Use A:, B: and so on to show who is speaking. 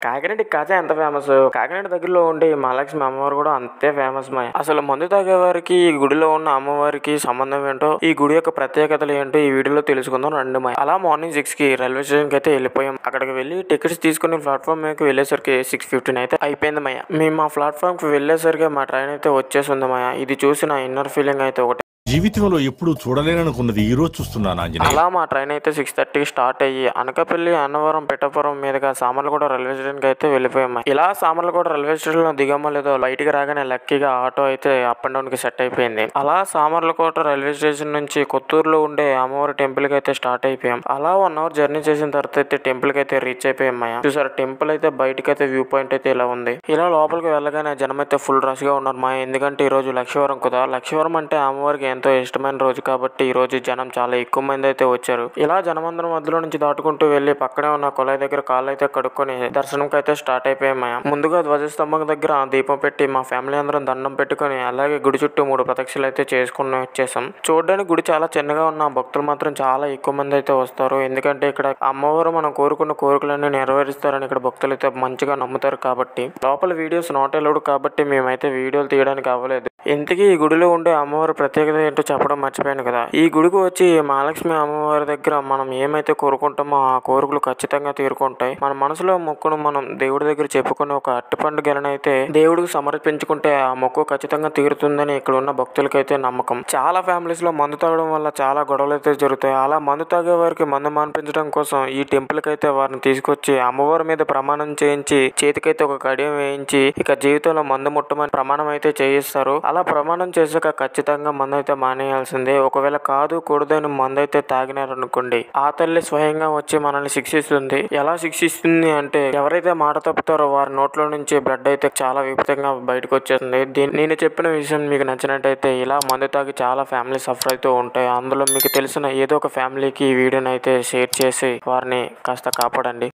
A: కాకినాడ కాజా ఎంత ఫేమస్, కాకినాడ దగ్గరలో ఉండే ఈ మహాలక్ష్మి అమ్మవారు కూడా అంతే ఫేమస్ మాయ. అసలు మందు తాగే వారికి ఈ గుడిలో ఉన్న అమ్మవారికి సంబంధం ఏంటో, ఈ గుడి యొక్క ప్రత్యేకతలు ఏంటో ఈ వీడియోలో తెలుసుకుందాం రండి మాయ. అలా మార్నింగ్ 6 కి రైల్వే స్టేషన్ కి అయితే వెళ్ళిపోయాం. అక్కడికి వెళ్ళి టికెట్స్ తీసుకుని ప్లాట్ఫామ్ మీదకి వెళ్ళేసరికి 6:15 అయితే అయిపోయింది మాయ. మేము ఆ ప్లాట్ఫామ్ కి వెళ్ళేసరికి మా ట్రైన్ అయితే వచ్చేసింది మాయ. ఇది చూసి నా ఇన్నర్ ఫీలింగ్ అయితే ఒకటి,
B: జీవితంలో ఎప్పుడు చూడలేననుకున్నది ఈ రోజు చూస్తున్నాను ఆంజనేయ.
A: అలా మా ట్రైన్ అయితే 6:30కి స్టార్ట్ అయ్యి అనకాపల్లి, అన్నవరం, పిఠాపురం మీదుగా సామర్లగూడ రైల్వే స్టేషన్ కి అయితే వెళ్ళిపోయాము. ఇలా సామర్లగూడ రైల్వే స్టేషన్ లో దిగమో లేదో బయటికి రాగానే లక్కీగా ఆటో అయితే అప్ అండ్ డౌన్ కి సెట్ అయిపోయింది. అలా సామర్లకోట రైల్వే స్టేషన్ నుంచి కొత్తూరులో ఉండే అమ్మవారి టెంపుల్ కి అయితే స్టార్ట్ అయిపోయాం. అలా 1 అవర్ జర్నీ చేసిన తర్వాత అయితే టెంపుల్ కి అయితే రీచ్ అయిపోయాం. చూసారు టెంపుల్ అయితే బయటకి అయితే వ్యూ పాయింట్ అయితే ఇలా ఉంది. ఇలా లోపలికి వెళ్ళగానే జనం అయితే ఫుల్ రష్ గా ఉన్నారు మా. ఎందుకంటే ఈ రోజు లక్షవరం కదా, లక్షవరం అంటే అమ్మవారికి ఎంతో ఇష్టమైన రోజు కాబట్టి ఈ రోజు జనం చాలా ఎక్కువ మంది అయితే వచ్చారు. ఇలా జనమందరం మధ్యలో నుంచి దాటుకుంటూ వెళ్లి పక్కనే ఉన్న కొలాయి దగ్గర కాళ్ళు అయితే కడుక్కొని దర్శనంకి అయితే స్టార్ట్ అయిపోయాం. ముందుగా ధ్వజస్తంభం దగ్గర దీపం పెట్టి మా ఫ్యామిలీ అందరం దండం పెట్టుకుని అలాగే గుడి చుట్టూ 3 ప్రదక్షిణలు అయితే చేసుకుని వచ్చేసాం. చూడడానికి గుడి చాలా చిన్నగా ఉన్న భక్తులు మాత్రం చాలా ఎక్కువ మంది అయితే వస్తారు. ఎందుకంటే ఇక్కడ అమ్మవారు మనం కోరుకున్న కోరికలన్నీ నెరవేరుస్తారని ఇక్కడ భక్తులు అయితే మంచిగా నమ్ముతారు కాబట్టి. లోపల వీడియోస్ నాట్ అలౌడ్ కాబట్టి మేమైతే వీడియోలు తీయడానికి అవ్వలేదు. ఇంతకీ ఈ గుడిలో ఉండే అమ్మవారి ప్రత్యేకత ఏంటో చెప్పడం మర్చిపోయాను కదా. ఈ గుడికి వచ్చి మహాలక్ష్మి అమ్మవారి దగ్గర మనం ఏమైతే కోరుకుంటామో ఆ కోరికలు ఖచ్చితంగా తీరుకుంటాయి. మన మనసులో మొక్కును మనం దేవుడి దగ్గర చెప్పుకుని ఒక అట్టిపండు గెలనైతే దేవుడికి సమర్పించుకుంటే ఆ మొక్కు ఖచ్చితంగా తీరుతుందని ఇక్కడ ఉన్న భక్తులకైతే నమ్మకం. చాలా ఫ్యామిలీస్ లో మందు తాగడం వల్ల చాలా గొడవలు అయితే జరుగుతాయి. అలా మందు తాగే వారికి మందు మాన్పించడం కోసం ఈ టెంపుల్ కి అయితే వారిని తీసుకొచ్చి అమ్మవారి మీద ప్రమాణం చేయించి చేతికైతే ఒక కడియం వేయించి ఇక జీవితంలో మందు ముట్టమని ప్రమాణం అయితే చేయిస్తారు. అలా ప్రమాణం చేసాక ఖచ్చితంగా మందు అయితే మానేయాల్సిందే. ఒకవేళ కాదు కూడదని మందు అయితే తాగినారనుకోండి ఆ తల్లి స్వయంగా వచ్చి మనల్ని శిక్షిస్తుంది. ఎలా శిక్షిస్తుంది అంటే ఎవరైతే మాట తప్పుతారో వారి నోట్లో నుంచి బ్లడ్ అయితే చాలా విపరీతంగా బయటకు వచ్చేస్తుంది. నేను చెప్పిన విషయం మీకు నచ్చినట్టయితే ఇలా మందు తాగి చాలా ఫ్యామిలీ సఫర్ అవుతూ ఉంటాయి. అందులో మీకు తెలిసిన ఏదో ఒక ఫ్యామిలీకి ఈ వీడియోని అయితే షేర్ చేసి వారిని కాస్త కాపాడండి.